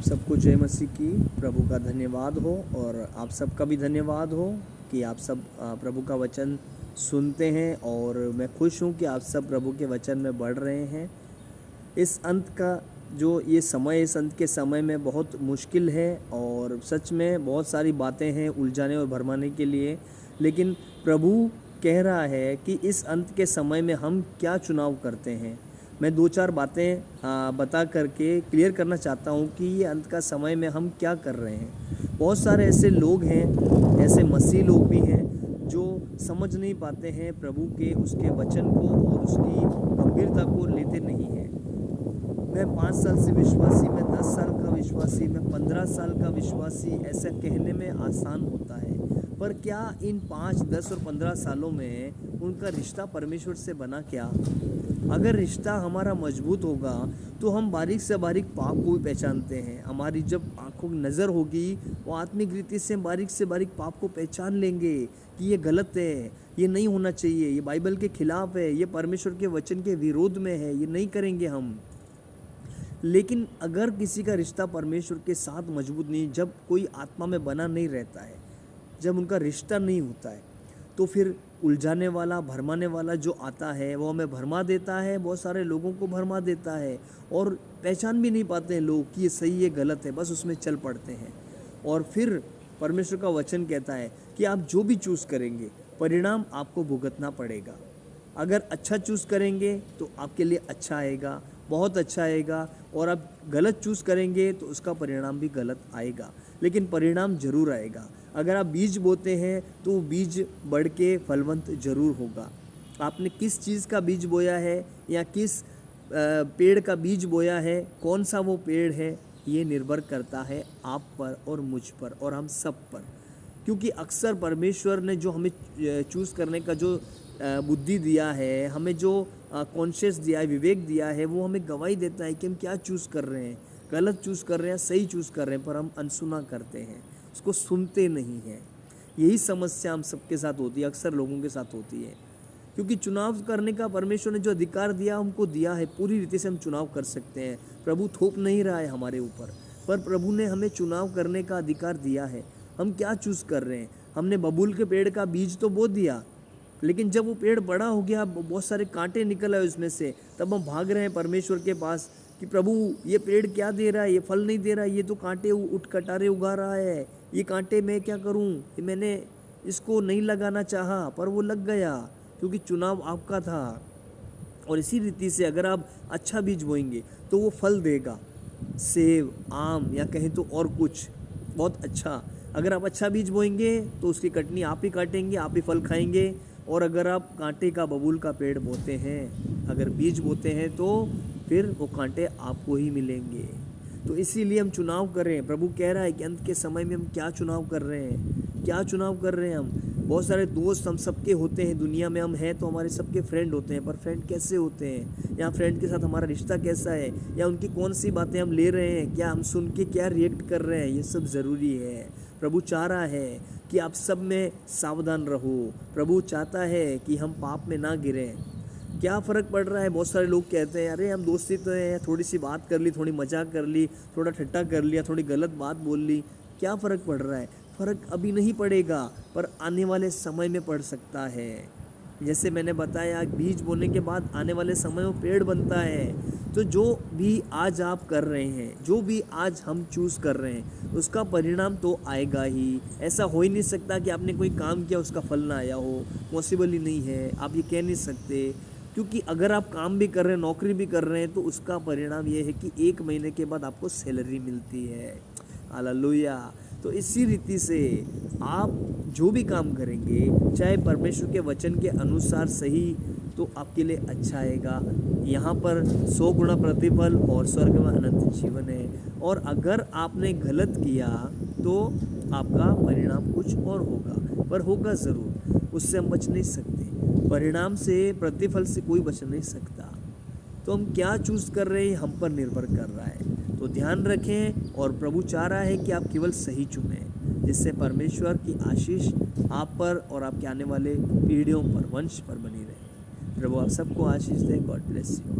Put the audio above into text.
सबको जय मसीह की। प्रभु का धन्यवाद हो और आप सबका भी धन्यवाद हो कि आप सब प्रभु का वचन सुनते हैं और मैं खुश हूँ कि आप सब प्रभु के वचन में बढ़ रहे हैं। इस अंत का जो ये समय, इस अंत के समय में बहुत मुश्किल है और सच में बहुत सारी बातें हैं उलझाने और भरमाने के लिए, लेकिन प्रभु कह रहा है कि इस अंत के समय में हम क्या चुनाव करते हैं। मैं दो चार बातें बता करके क्लियर करना चाहता हूँ कि ये अंत का समय में हम क्या कर रहे हैं। बहुत सारे ऐसे लोग हैं, ऐसे मसीह लोग भी हैं जो समझ नहीं पाते हैं प्रभु के उसके वचन को और उसकी गंभीरता को लेते नहीं हैं। मैं 5 साल से विश्वासी, मैं 10 साल का विश्वासी, मैं 15 साल का विश्वासी, ऐसा कहने में आसान होता है, पर क्या इन 5, 10 और 15 सालों में उनका रिश्ता परमेश्वर से बना क्या? अगर रिश्ता हमारा मजबूत होगा तो हम बारीक से बारीक पाप को भी पहचानते हैं। हमारी जब आंखों की नज़र होगी वो आत्मिक रीति से बारीक पाप को पहचान लेंगे कि ये गलत है, ये नहीं होना चाहिए, ये बाइबल के खिलाफ है, ये परमेश्वर के वचन के विरोध में है, ये नहीं करेंगे हम। लेकिन अगर किसी का रिश्ता परमेश्वर के साथ मजबूत नहीं, जब कोई आत्मा में बना नहीं रहता है, जब उनका रिश्ता नहीं होता है, तो फिर उलझाने वाला, भरमाने वाला जो आता है वो हमें भरमा देता है, बहुत सारे लोगों को भरमा देता है और पहचान भी नहीं पाते हैं लोग कि ये सही है गलत है, बस उसमें चल पड़ते हैं। और फिर परमेश्वर का वचन कहता है कि आप जो भी चूज़ करेंगे परिणाम आपको भुगतना पड़ेगा। अगर अच्छा चूज़ करेंगे तो आपके लिए अच्छा आएगा, बहुत अच्छा आएगा, और आप गलत चूज़ करेंगे तो उसका परिणाम भी गलत आएगा, लेकिन परिणाम जरूर आएगा। अगर आप बीज बोते हैं तो वो बीज बढ़ के फलवंत जरूर होगा। आपने किस चीज़ का बीज बोया है या किस पेड़ का बीज बोया है, कौन सा वो पेड़ है, ये निर्भर करता है आप पर और मुझ पर और हम सब पर। क्योंकि अक्सर परमेश्वर ने जो हमें चूज़ करने का जो बुद्धि दिया है, हमें जो कॉन्शियस दिया है, विवेक दिया है, वो हमें गवाही देता है कि हम क्या चूज़ कर रहे हैं, गलत चूज़ कर रहे हैं, सही चूज़ कर रहे हैं, पर हम अनसुना करते हैं, उसको सुनते नहीं हैं। यही समस्या हम सबके साथ होती है, अक्सर लोगों के साथ होती है। क्योंकि चुनाव करने का परमेश्वर ने जो अधिकार दिया हमको दिया है, पूरी रीति से हम चुनाव कर सकते हैं। प्रभु थोप नहीं रहा है हमारे ऊपर, पर प्रभु ने हमें चुनाव करने का अधिकार दिया है। हम क्या चूज़ कर रहे हैं? हमने बबूल के पेड़ का बीज तो बो दिया, लेकिन जब वो पेड़ बड़ा हो गया, बहुत सारे कांटे निकल आए उसमें से, तब हम भाग रहे हैं परमेश्वर के पास कि प्रभु ये पेड़ क्या दे रहा है, ये फल नहीं दे रहा है, ये तो कांटे उठ कटारे उगा रहा है, ये कांटे मैं क्या करूं? मैंने इसको नहीं लगाना चाहा पर वो लग गया, क्योंकि चुनाव आपका था। और इसी रीति से अगर आप अच्छा बीज बोएंगे तो वो फल देगा, सेब, आम या कहें तो और कुछ बहुत अच्छा। अगर आप अच्छा बीज बोएंगे तो उसकी कटनी आप ही काटेंगे, आप ही फल खाएंगे। और अगर आप कांटे का बबूल का पेड़ बोते हैं, अगर बीज बोते हैं, तो फिर वो कांटे आपको ही मिलेंगे। तो इसीलिए हम चुनाव कर रहे हैं। प्रभु कह रहा है कि अंत के समय में हम क्या चुनाव कर रहे हैं, क्या चुनाव कर रहे हैं हम। बहुत सारे दोस्त हम सबके होते हैं दुनिया में, हम हैं तो हमारे सबके फ्रेंड होते हैं, पर फ्रेंड कैसे होते हैं, या फ्रेंड के साथ हमारा रिश्ता कैसा है, या उनकी कौन सी बातें हम ले रहे हैं, क्या हम सुन के क्या रिएक्ट कर रहे हैं, ये सब ज़रूरी है। प्रभु चाह रहा है कि आप सब में सावधान रहो। प्रभु चाहता है कि हम पाप में ना गिरें। क्या फ़र्क पड़ रहा है? बहुत सारे लोग कहते हैं अरे हम दोस्ती तो है, थोड़ी सी बात कर ली, थोड़ी मजाक कर ली, थोड़ा ठट्टा कर लिया, थोड़ी गलत बात बोल ली, क्या फ़र्क पड़ रहा है? फ़र्क अभी नहीं पड़ेगा, पर आने वाले समय में पड़ सकता है। जैसे मैंने बताया, बीज बोने के बाद आने वाले समय में पेड़ बनता है। तो जो भी आज आप कर रहे हैं, जो भी आज हम चूज़ कर रहे हैं, उसका परिणाम तो आएगा ही। ऐसा हो ही नहीं सकता कि आपने कोई काम किया उसका फल ना आया हो, पॉसिबल ही नहीं है, आप ये कह नहीं सकते। क्योंकि अगर आप काम भी कर रहे हैं, नौकरी भी कर रहे हैं, तो उसका परिणाम ये है कि 1 महीने के बाद आपको सैलरी मिलती है। हालेलुया। तो इसी रीति से आप जो भी काम करेंगे, चाहे परमेश्वर के वचन के अनुसार सही, तो आपके लिए अच्छा आएगा। यहाँ पर 100 गुना प्रतिफल और स्वर्ग में अनंत जीवन है। और अगर आपने गलत किया तो आपका परिणाम कुछ और होगा, पर होगा ज़रूर, उससे हम बच नहीं सकते। परिणाम से, प्रतिफल से कोई बच नहीं सकता। तो हम क्या चूज़ कर रहे हैं हम पर निर्भर कर रहा है। तो ध्यान रखें, और प्रभु चाह रहा है कि आप केवल सही चुनें, जिससे परमेश्वर की आशीष आप पर और आपके आने वाले पीढ़ियों पर, वंश पर बनी रहे। प्रभु आप सबको आशीष दे। God bless you.